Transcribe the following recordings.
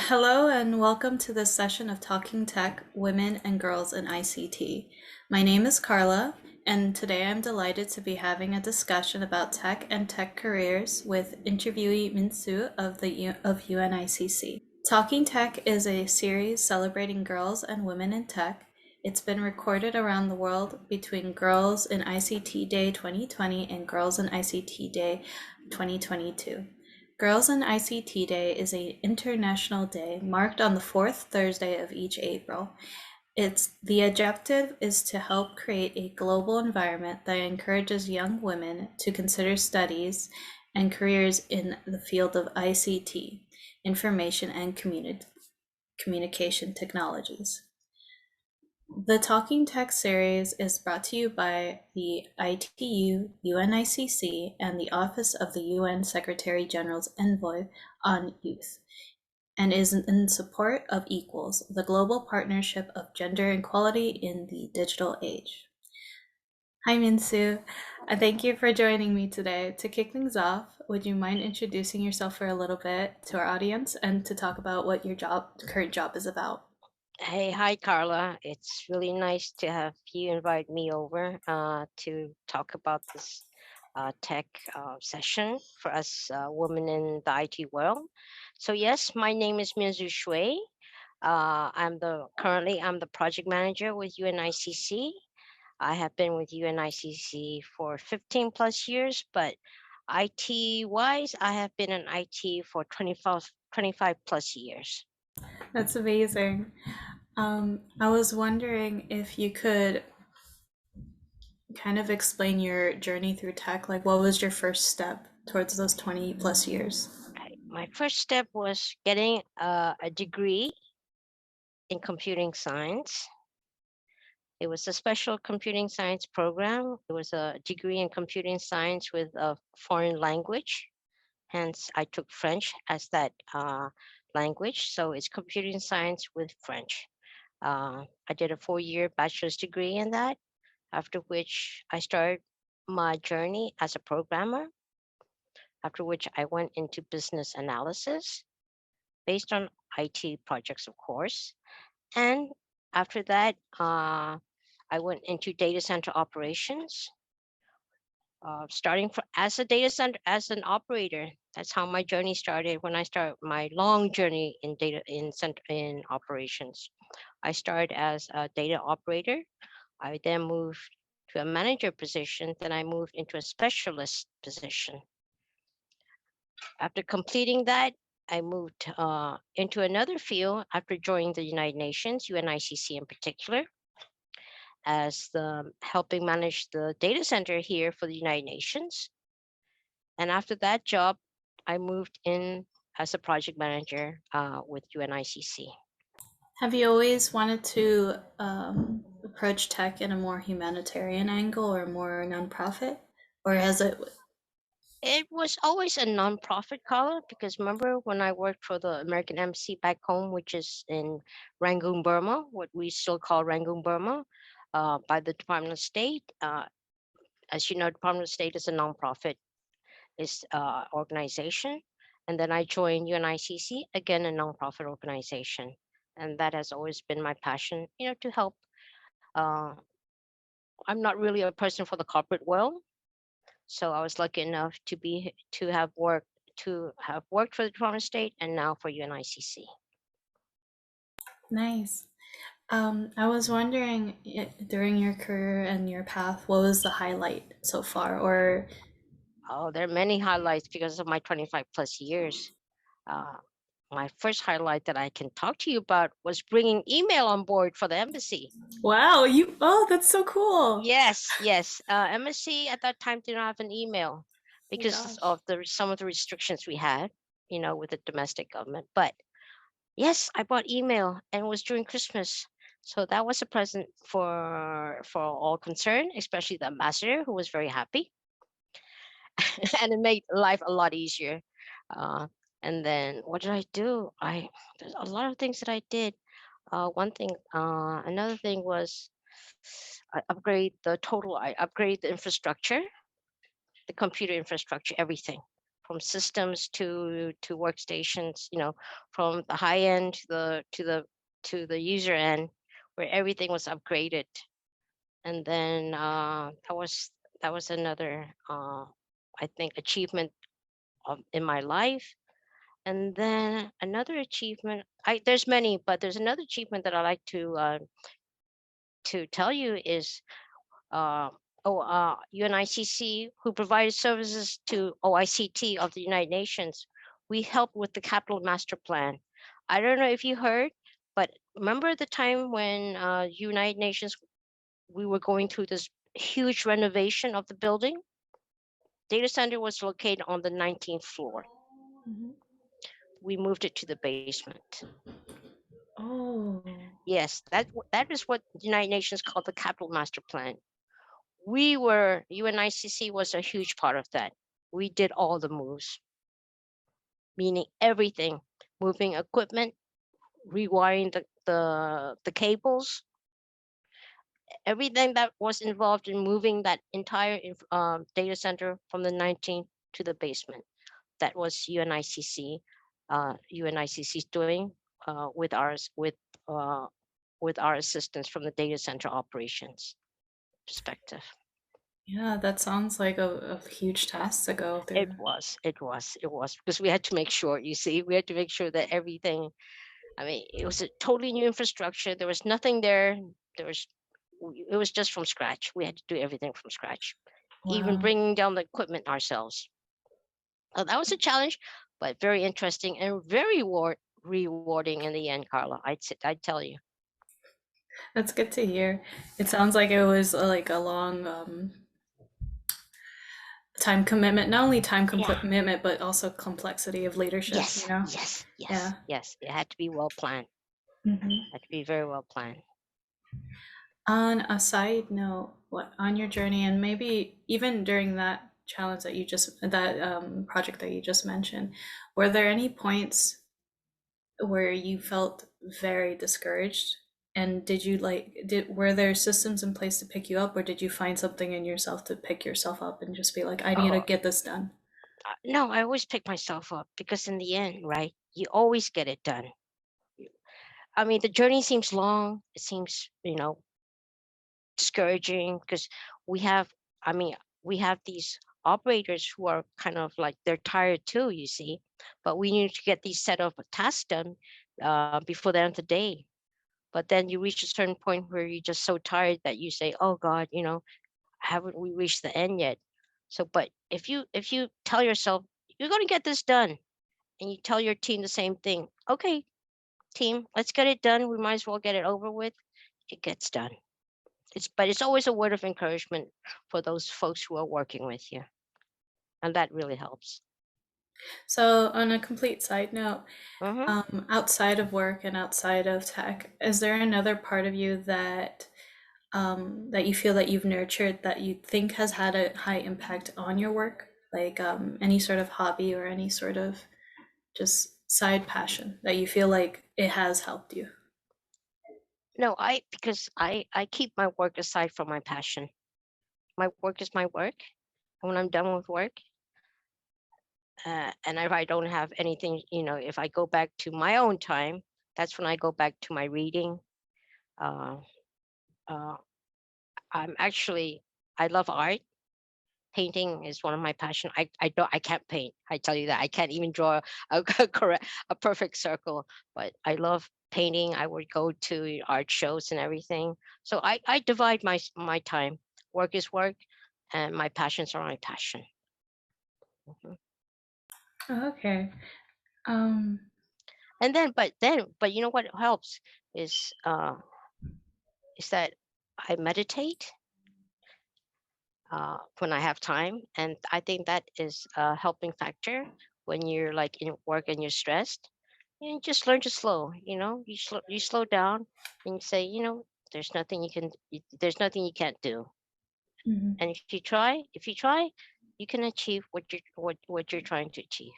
Hello and welcome to this session of Talking Tech, Women and Girls in ICT. My name is Carla, and today I'm delighted to be having a discussion about tech and tech careers with interviewee Myinzu of UNICC. Talking Tech is a series celebrating girls and women in tech. It's been recorded around the world between Girls in ICT Day 2020 and Girls in ICT Day 2022. Girls in ICT Day is an international day marked on the fourth Thursday of each April. The objective is to help create a global environment that encourages young women to consider studies and careers in the field of ICT, information and communication technologies. The Talking Tech series is brought to you by the ITU, UNICC, and the Office of the UN Secretary General's Envoy on Youth, and is in support of Equals, the global partnership of gender equality in the digital age. Hi, Myinzu. Thank you for joining me today. To kick things off, would you mind introducing yourself for a little bit to our audience and to talk about what your current job is about? Hey, hi Carla. It's really nice to have you invite me over to talk about this tech session for us women in the IT world. So yes, my name is Myinzu Shwe. I'm the project manager with UNICC. I have been with UNICC for 15 plus years, but IT wise, I have been in IT for 25 plus years. That's amazing. I was wondering if you could kind of explain your journey through tech. Like, what was your first step towards those 20 plus years? My first step was getting a degree in computing science. It was a special computing science program. It was a degree in computing science with a foreign language. Hence, I took French as that language. So it's computing science with French. I did a 4-year bachelor's degree in that, after which I started my journey as a programmer, after which I went into business analysis based on IT projects, of course. And after that, I went into data center operations, starting as a data center as an operator. That's how my journey started. When I started my long journey in in operations, I started as a data operator. I then moved to a manager position. Then I moved into a specialist position. After completing that, I moved into another field after joining the United Nations, UNICC in particular, as the helping manage the data center here for the United Nations. And after that job, I moved in as a project manager with UNICC. Have you always wanted to approach tech in a more humanitarian angle or more nonprofit? Or has it? It was always a nonprofit color because remember when I worked for the American Embassy back home, which is in Rangoon, Burma, what we still call Rangoon, Burma, by the Department of State. As you know, Department of State is a nonprofit organization. And then I joined UNICC, again, a nonprofit organization. And that has always been my passion, to help. Uh, I'm not really a person for the corporate world. So I was lucky enough to have worked for the Department of State and now for UNICC. Nice. I was wondering during your career and your path, what was the highlight so far? Or Oh, there are many highlights because of my 25 plus years. Uh, my first highlight that I can talk to you about was bringing email on board for the embassy. wow, that's so cool. Yes, yes. Embassy at that time did not have an email Oh my because gosh. of some of the restrictions we had, with the domestic government. But yes, I bought email, and it was during Christmas. So that was a present for all concerned, especially the ambassador, who was very happy, and it made life a lot easier. Uh, and then what did I do? There's a lot of things that I did. Another thing was I upgrade the infrastructure, the computer infrastructure, everything systems to workstations, from the high end to the user end, where everything was upgraded. And then that was another, I think, achievement in my life. And then another achievement, there's many, but there's another achievement that I like to tell you is, uh, UNICC, who provided services to OICT of the United Nations. We helped with the Capital Master Plan. I don't know if you heard, but remember the time when United Nations, we were going through this huge renovation of the building? Data center was located on the 19th floor. Mhm. We moved it to the basement. Oh, Yes, that is what the United Nations called the Capital Master Plan. UNICC was a huge part of that. We did all the moves, meaning everything, moving equipment, rewiring the cables, everything that was involved in moving that entire data center from the 19th to the basement. That was UNICC's doing, with ours, with our assistance from the data center operations perspective. yeah, that sounds like a huge task to go It through. was, because we had to make sure, you see, we had to make sure that everything, I mean, it was a totally new infrastructure. There was nothing there. There was, it was just from scratch. We had to do everything from scratch, even Wow. bringing down the equipment ourselves. That was a challenge, but very interesting and very rewarding in the end, Carla. I'd tell you. That's good to hear. It sounds like it was like a long time commitment, not only time Yeah. commitment, but also complexity of leadership, you Yes. know? Yes. Yes. Yeah. Yes. It had to be well planned. Hmm. Had to be very well planned. On a side note, what on your journey, and maybe even during that challenge that you just, that project that you just mentioned, were there any points where you felt very discouraged? And did you like, were there systems in place to pick you up, or did you find something in yourself to pick yourself up and just be like, I need to Oh, get this done? no, I always pick myself up, because in the end, right, you always get it done. I mean, the journey seems long. It seems, discouraging, because we have, I mean, we have these operators who are kind of like, they're tired too, you see, but we need to get these set of tasks done before the end of the day. But then you reach a certain point where you're just so tired that you say, oh God, haven't we reached the end yet? So, but if you tell yourself you're going to get this done, and you tell your team the same thing, okay, team, let's get it done. We might as well get it over with. It gets done. But it's always a word of encouragement for those folks who are working with you, and that really helps. So, on a complete side note, Hmm. outside of work and outside of tech, is there another part of you that you feel that you've nurtured that you think has had a high impact on your work? Like any sort of hobby or any sort of just side passion that you feel like it has helped you? No, because I keep my work aside from my passion. My work is my work, and when I'm done with work, and if I don't have anything, if I go back to my own time, that's when I go back to my reading. Uh, uh, I'm actually, I love art. Painting is one of my passion. I can't paint. I tell you that I can't even draw a perfect circle. But I love painting. I would go to art shows and everything. So I divide my time. Work is work, and my passions are my passion. Mhm. Okay. Um, And but you know what helps is uh is that I meditate when I have time, and I think that is a helping factor when you're like in work and you're stressed. You just learn to slow. You slow down and you say, there's nothing you can't do. mhm. And if you try, you can achieve what you're trying to achieve.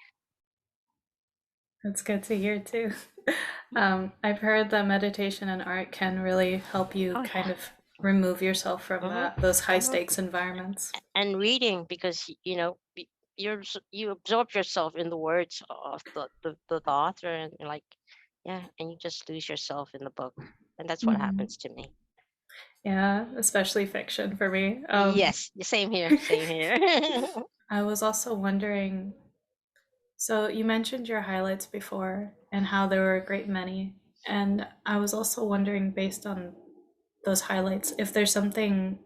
That's good to hear too. I've heard that meditation and art can really help you Oh kind yeah. of remove yourself from Hmm. those high Hmm. stakes environments. And reading, because you absorb yourself in the words of the author, and you're like, yeah, and you just lose yourself in the book, and that's what Mhm. happens to me. Yeah, especially fiction for me. Yes, same here, same here. I was also wondering, so you mentioned your highlights before and how there were a great many. And I was also wondering, based on those highlights, if there's something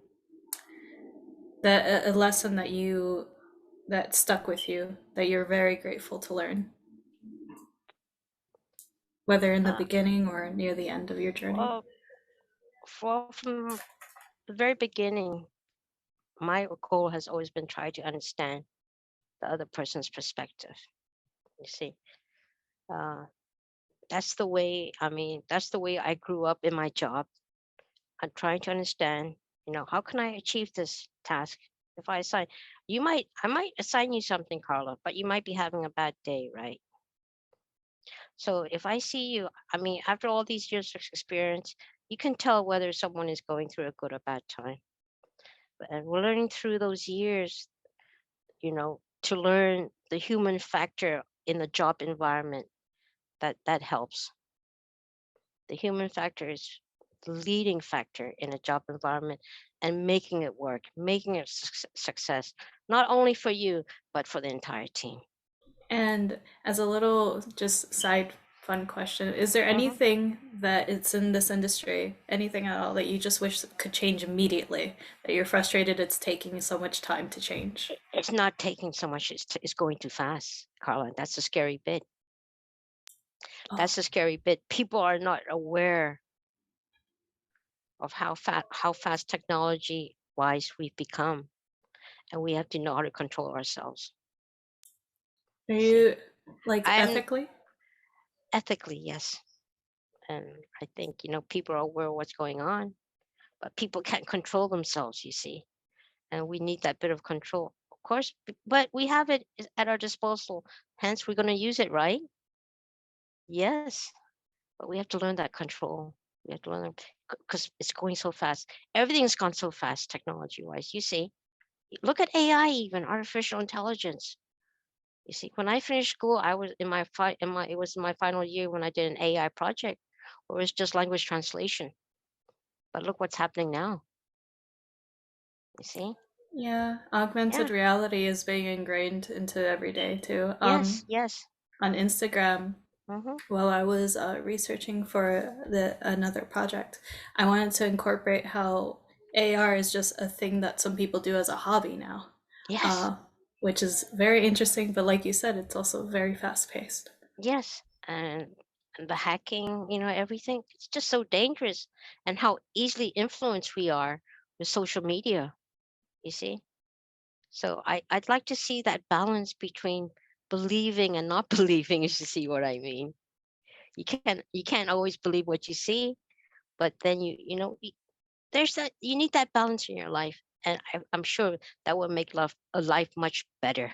that a lesson that stuck with you that you're very grateful to learn, whether in the uh, beginning or near the end of your journey. well, from the very beginning, my goal has always been try to understand the other person's perspective. You see, uh, that's the way. I mean, that's the way I grew up in my job. I'm trying to understand. How can I achieve this task? If I assign, I might assign you something, Carla, but you might be having a bad day, right? So if I see you, I mean, after all these years of experience, you can tell whether someone is going through a good or bad time. And we're learning through those years, to learn the human factor in the job environment. That helps. The human factor is the leading factor in a job environment, and making it work, making it success, not only for you, but for the entire team. And as a little just side fun question, is there Hmm. anything that it's in this industry, anything at all that you just wish could change immediately, that you're frustrated it's taking so much time to change? It's not taking so much, it's going too fast, Carla. That's the scary bit. Oh, That's the scary bit. People are not aware of how fast technology wise we've become, and we have to know how to control ourselves. are You see, you like I'm ethically? ethically, yes, and I think people are aware of what's going on, but people can't control themselves. You see, and we need that bit of control, of course. But we have it at our disposal. Hence, we're going to use it, right? Yes, but we have to learn that control. We have to learn because it's going so fast. Everything's gone so fast, technology-wise. You see, look at AI, even artificial intelligence. You see, when I finished school, I was in my it was my final year when I did an AI project, where it was just language translation. But look what's happening now. You see? Yeah, Yeah. augmented reality is being ingrained into every day too. Yes. Yes. On Instagram, Mm-hmm. while I was researching for the another project, I wanted to incorporate how AR is just a thing that some people do as a hobby now, Yes. uh, which is very interesting. But like you said, it's also very fast paced. Yes. And the hacking, everything. It's just so dangerous, and how easily influenced we are with social media. You see? So I'd like to see that balance between believing and not believing, if you see what I mean. You can't always believe what you see, but then there's that you need that balance in your life, and I'm sure that will make a life much better.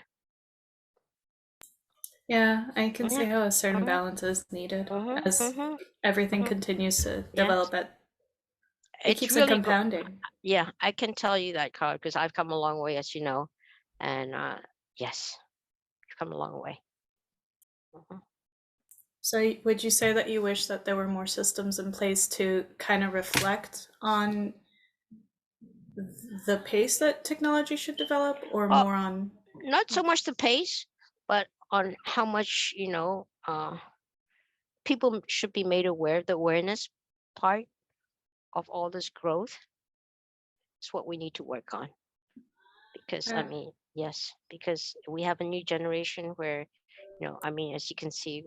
Yeah, I can see Yeah. how a certain Mhm. balance is needed Mhm. as Mhm. everything Mhm. continues to Yes, develop. At it it's keeps on really good. compounding. Yeah, I can tell you that, Carl, because I've come a long way, as you know, and yes, I've come a long way. Mhm. So, would you say that you wish that there were more systems in place to kind of reflect on the pace that technology should develop, or Well, more on? not so much the pace, but on how much people should be made aware. The awareness part of all this growth is what we need to work on. Because I Uh, mean, yes, because we have a new generation where, I mean, as you can see,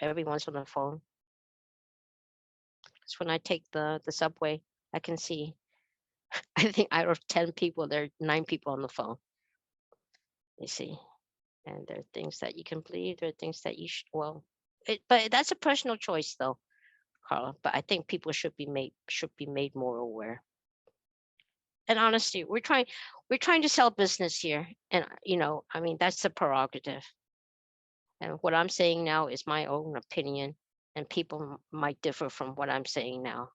everyone's on the phone. Because when I take the subway, I can see, I think out of 10 people, there are 9 people on the phone. You see, and there are things that you can believe. There are things that you should. Well, but that's a personal choice, though, Carla. But I think people should be made more aware. And honestly, we're trying to sell business here, and I mean, that's the prerogative. And what I'm saying now is my own opinion, and people might differ from what I'm saying now.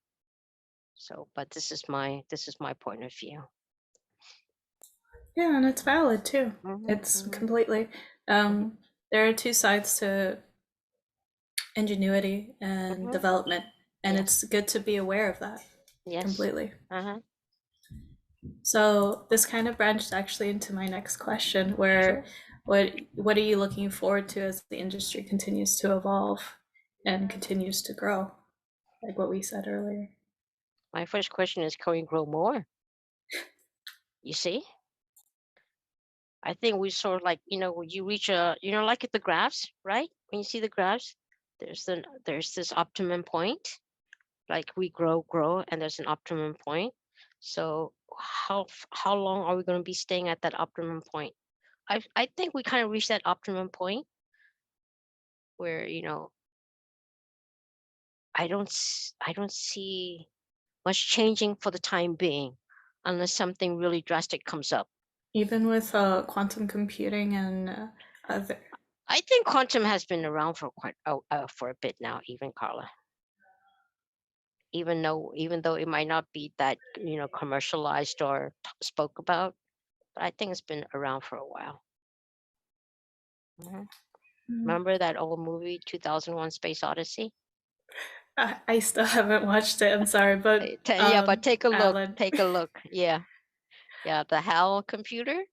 So, but this is my point of view. Yeah, and it's valid too. Hmm. It's Hmm. completely. Hmm. There are two sides to ingenuity and Hmm. development, and Yes. it's good to be aware of that Yes. completely. Uh-huh. So this kind of branched actually into my next question, where Sure. what are you looking forward to as the industry continues to evolve and continues to grow, like what we said earlier? My first question is, can we grow more? You see, I think we sort of like, when you reach like at the graphs, right? When you see the graphs, there's this optimum point. Like we grow, and there's an optimum point. So how long are we going to be staying at that optimum point? I think we kind of reached that optimum point where I don't see much changing for the time being, unless something really drastic comes up. Even with quantum computing and other, I think quantum has been around for for a bit now, even Carla. Even though it might not be that commercialized or spoke about, but I think it's been around for a while. Mhm. Remember that old movie 2001: Space Odyssey? I still haven't watched it. I'm sorry, but Yeah, but take a look. Alan, Take a look. Yeah, yeah. The HAL computer.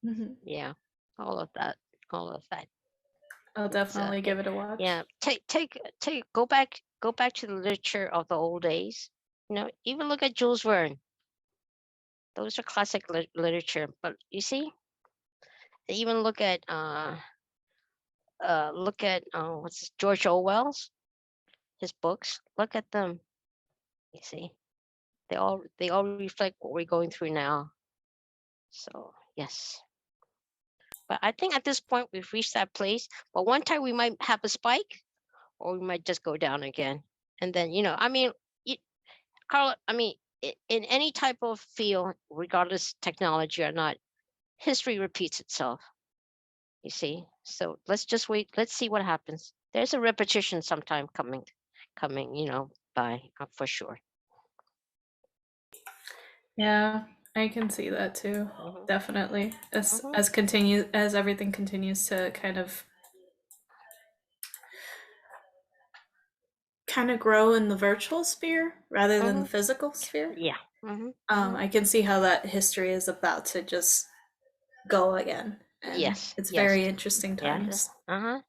mhm, Yeah, all of that. All of that. I'll It's definitely give it a watch. yeah. Take go back to the literature of the old days. Even look at Jules Verne. Those are classic literature. But you see, even look at what's George Orwell's his books. Look at them. You see, they all reflect what we're going through now. So yes, but I think at this point we've reached that place. But one time we might have a spike, or we might just go down again. And then I mean, y- Carla, I mean, in any type of field, regardless technology or not, history repeats itself. You see, so let's just wait. Let's see what happens. There's a repetition sometime coming, by for sure. Yeah, I can see that too. Hmm. Definitely. Hmm. As everything continues to kind of grow in the virtual sphere rather than the Hmm. physical sphere. Yeah. Hmm. Hmm. I can see how that history is about to just go again, and Yes. it's Yes. very interesting Yes. times, Uh-huh.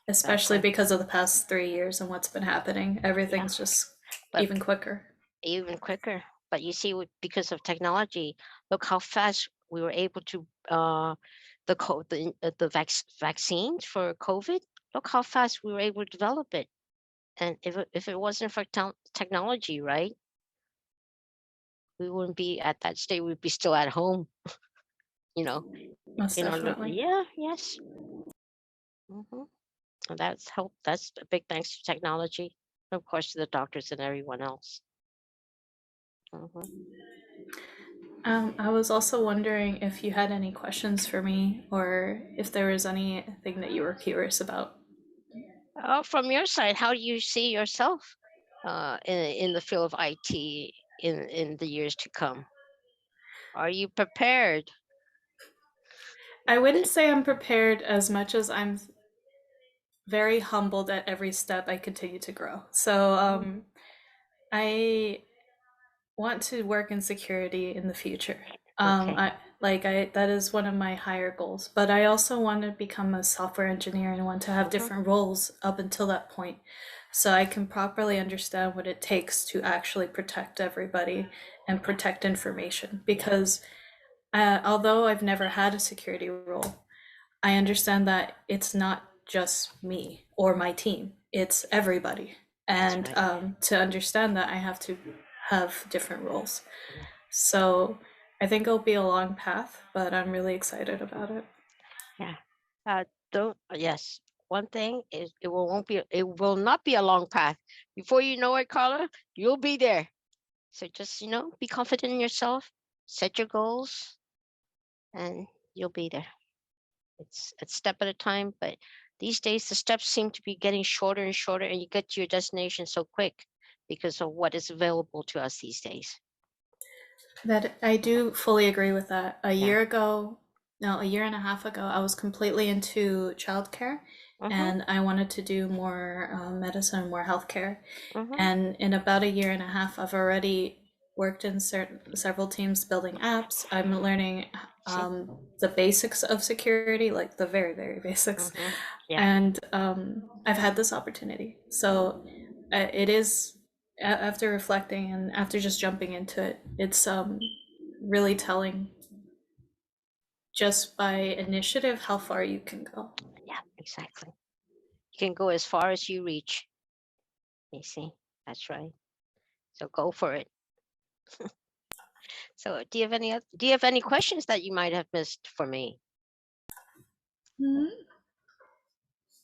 especially Exactly. because of the past 3 years and what's been happening. Yeah. Everything's just But even quicker. even quicker. But you see, because of technology, look how fast we were able to vaccines for COVID. Look how fast we were able to develop it. And if it wasn't for technology, right, we wouldn't be at that state. We'd be still at home, you know, Most definitely. yeah, yes. Hmm. And that's help. That's a big thanks to technology, and of course to the doctors and everyone else. Hmm. I was also wondering if you had any questions for me or if there was anything that you were curious about. From your side, how do you see yourself in the field of IT in the years to come? Are you prepared? I wouldn't say I'm prepared as much as I'm very humbled at every step I continue to grow. So Mhm. I want to work in security in the future. Okay. I that is one of my higher goals, but I also want to become a software engineer and want to have Hmm. different roles up until that point, so I can properly understand what it takes to actually protect everybody and Yeah. protect information. Yeah. Because although I've never had a security role, I understand that it's not just me or my team, it's everybody. That's And right. to understand that, I have to have different roles. Yeah. So I think it'll be a long path, but I'm really excited about it. Yeah. Don't. Yes. One thing is, it will not be a long path. Before you know it, Carla, you'll be there. So just be confident in yourself, set your goals, and you'll be there. It's a step at a time, but these days the steps seem to be getting shorter and shorter, and you get to your destination so quick because of what is available to us these days. That I do fully agree with that. A Yeah. year ago, no, a year and a half ago, I was completely into childcare Mm-hmm. and I wanted to do more medicine, more healthcare. Mm-hmm. And in about a year and a half, I've already worked in several teams building apps. I'm learning See? the basics of security, like the very, very basics. Mm-hmm. Yeah. And I've had this opportunity. So it is, after reflecting and after just jumping into it, it's really telling just by initiative how far you can go. Yeah, exactly. You can go as far as you reach. You see? That's right. So go for it. So do you have any questions that you might have missed for me? Mhm.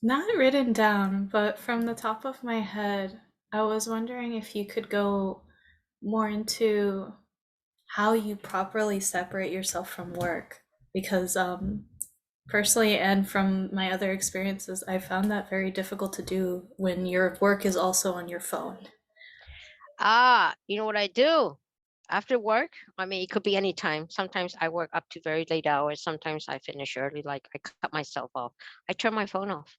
Not written down, but from the top of my head, I was wondering if you could go more into how you properly separate yourself from work. Because personally, and from my other experiences, I found that very difficult to do when your work is also on your phone. You know what I do? After work, I mean, it could be any time. Sometimes I work up to very late hours. Sometimes I finish early, like I cut myself off. I turn my phone off.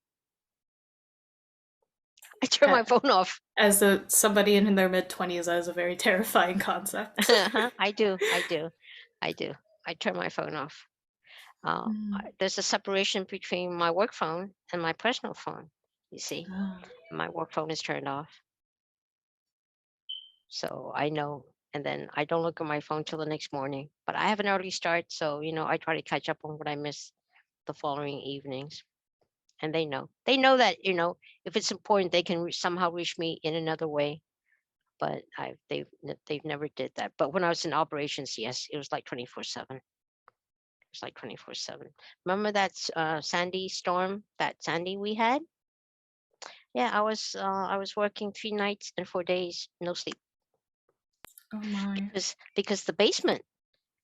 I turn my phone off. As somebody in their mid-20s, that is a very terrifying concept. I do. I do. I do. I turn my phone off. There's a separation between my work phone and my personal phone. You see, my work phone is turned off, so I know. And then I don't look at my phone till the next morning. But I have an early start, so I try to catch up on what I missed the following evenings. And they know. They know that if it's important, they can somehow reach me in another way. But they've never did that. But when I was in operations, yes, it was like 24/7. It's like 24/7. Remember that Sandy storm, that Sandy we had? Yeah, I was working 3 nights and 4 days, no sleep, Oh my. because the basement.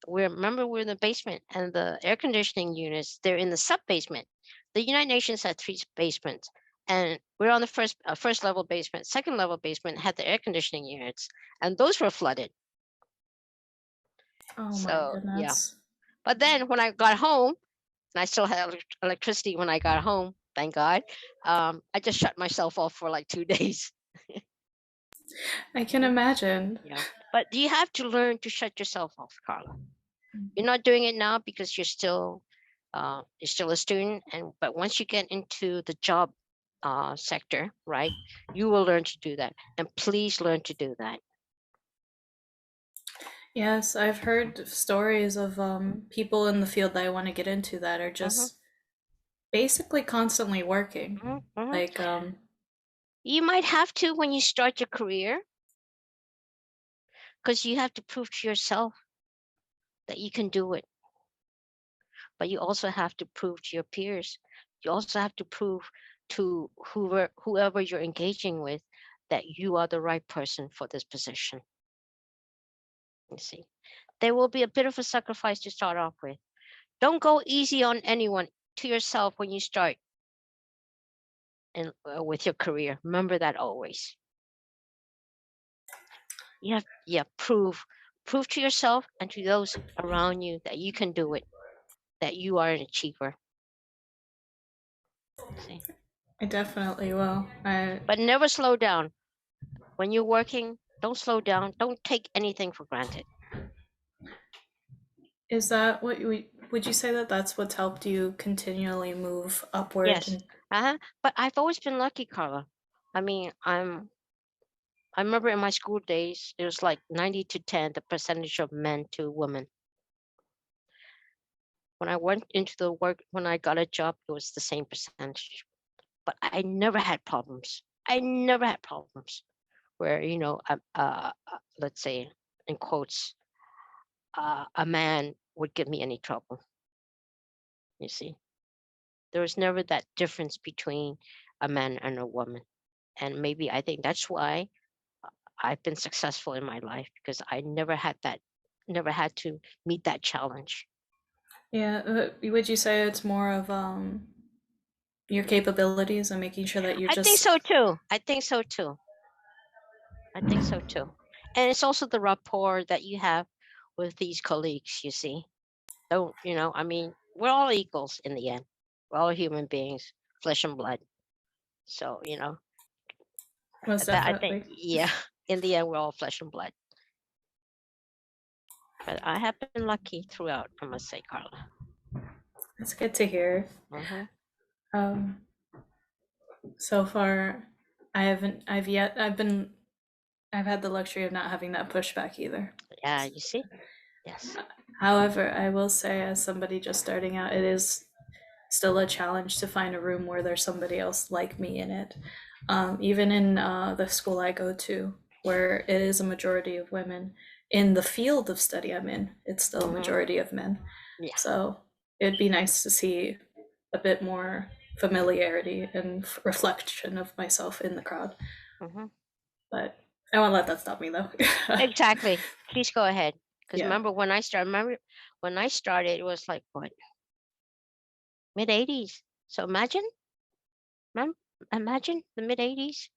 We're in the basement, and the air conditioning units, they're in the sub basement. The United Nations had three basements, and we're on the first level basement. Second level basement had the air conditioning units, and those were flooded. Oh my So yeah, goodness. but then when I got home, and I still had electricity when I got home, thank God. I just shut myself off for like 2 days. I can imagine. Yeah, but you have to learn to shut yourself off, Carla. You're not doing it now because you're still a student, but once you get into the job sector, right, you will learn to do that, and please learn to do that. Yes, I've heard stories of people in the field that I want to get into that are Hmm. just basically constantly working. Hmm. Hmm. Like, You might have to when you start your career, because you have to prove to yourself that you can do it, but you also have to prove to your peers. You also have to prove to whoever you're engaging with that you are the right person for this position. You see, there will be a bit of a sacrifice to start off with. Don't go easy on anyone, to yourself, when you start with your career. Remember that always. Yeah, prove to yourself and to those around you that you can do it, that you are an achiever. See, I definitely will. but never slow down. When you're working, don't slow down. Don't take anything for granted. Is that what would you say that that's what's helped you continually move upward? Yes. But I've always been lucky, Carla. I mean, I remember in my school days, it was like 90 to 10, the percentage of men to women. When I went into the work, when I got a job, it was the same percentage. But I never had problems. I never had problems where, let's say, in quotes, a man would give me any trouble. You see, there was never that difference between a man and a woman. And maybe I think that's why I've been successful in my life, because I never had to meet that challenge. Yeah, would you say it's more of your capabilities and making sure that you're I think just so too. I think so too. I think so too. And it's also the rapport that you have with these colleagues, you see. Don't, I mean, we're all equals in the end. We're all human beings, flesh and blood. So, Most that I think, definitely. yeah, in the end, we're all flesh and blood. But I have been lucky throughout, I must say, Carla. That's good to hear. Hmm. Um, so far, I've had the luxury of not having that pushback either. Yeah, you see? Yes. However, I will say, as somebody just starting out, it is still a challenge to find a room where there's somebody else like me in it. Even in the school I go to, where it is a majority of women, in the field of study I'm in, it's still a majority of men. Yeah. So it'd be nice to see a bit more familiarity and reflection of myself in the crowd. But I won't let that stop me, though. Exactly. Please go ahead. Because Yeah. remember when I started, it was like what? Mid 80s. So imagine the mid 80s.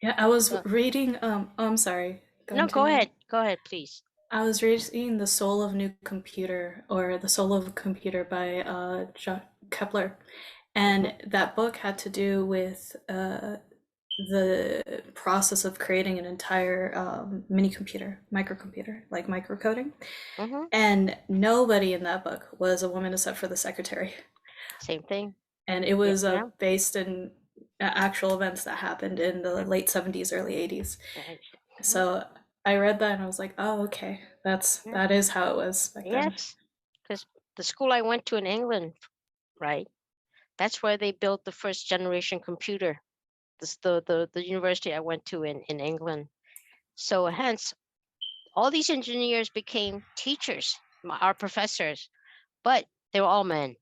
Yeah, I was reading. Oh, I'm sorry. No, go Continue. ahead. Go ahead, please. I was reading The Soul of New Computer, or The Soul of a Computer by Kepler. And that book had to do with the process of creating an entire mini computer, microcomputer, like microcoding. And nobody in that book was a woman except for the secretary. Same thing. And it was based in actual events that happened in the late 70s, early 80s. So I read that and I was like, oh, okay, that is how it was back then. Yes, because the school I went to in England, right? That's where they built the first generation computer. The university I went to in England. So hence, all these engineers became teachers, our professors, but they were all men.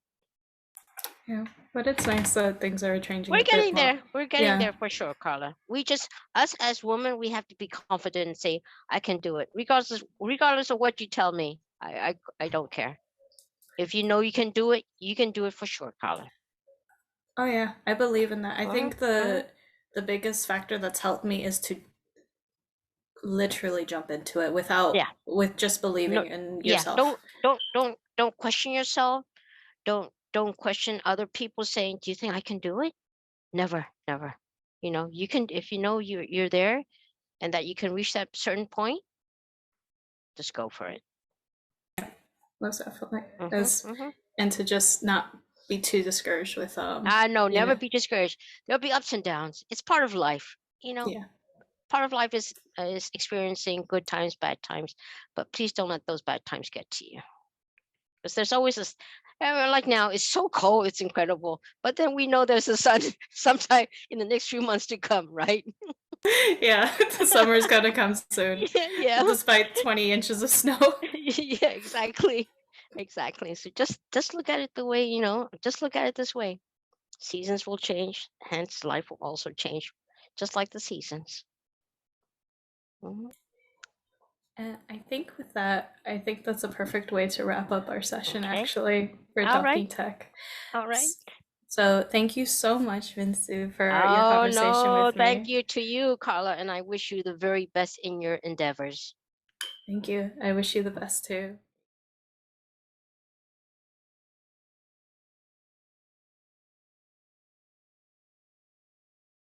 Yeah, but it's nice that things are changing. We're a bit getting more. there. We're getting there for sure, Carla. Us as women, we have to be confident and say, I can do it. Regardless of what you tell me, I don't care. If you know you can do it for sure, Carla. Oh yeah, I believe in that. I think the biggest factor that's helped me is to literally jump into it with just believing in yourself. Don't question yourself. Don't question other people saying, do you think I can do it? Never. You can, if you know you're there and that you can reach that certain point, just go for it. Most definitely. And to just not be too discouraged with no, never be discouraged. There'll be ups and downs. It's part of life. Part of life is experiencing good times, bad times, but please don't let those bad times get to you. Because there's always this, like now, it's so cold, it's incredible. But then we know there's a sun sometime in the next few months to come, right? Yeah, the summer's gonna come soon. Yeah. Despite 20 inches of snow. Yeah, exactly. So just look at it the way, just look at it this way. Seasons will change, hence life will also change, just like the seasons. And I think with that, I think that's a perfect way to wrap up our session, actually, for All Talking Tech. All right. So thank you so much, Myinzu, for your conversation with me. Thank you to you, Carla, and I wish you the very best in your endeavors. Thank you. I wish you the best too.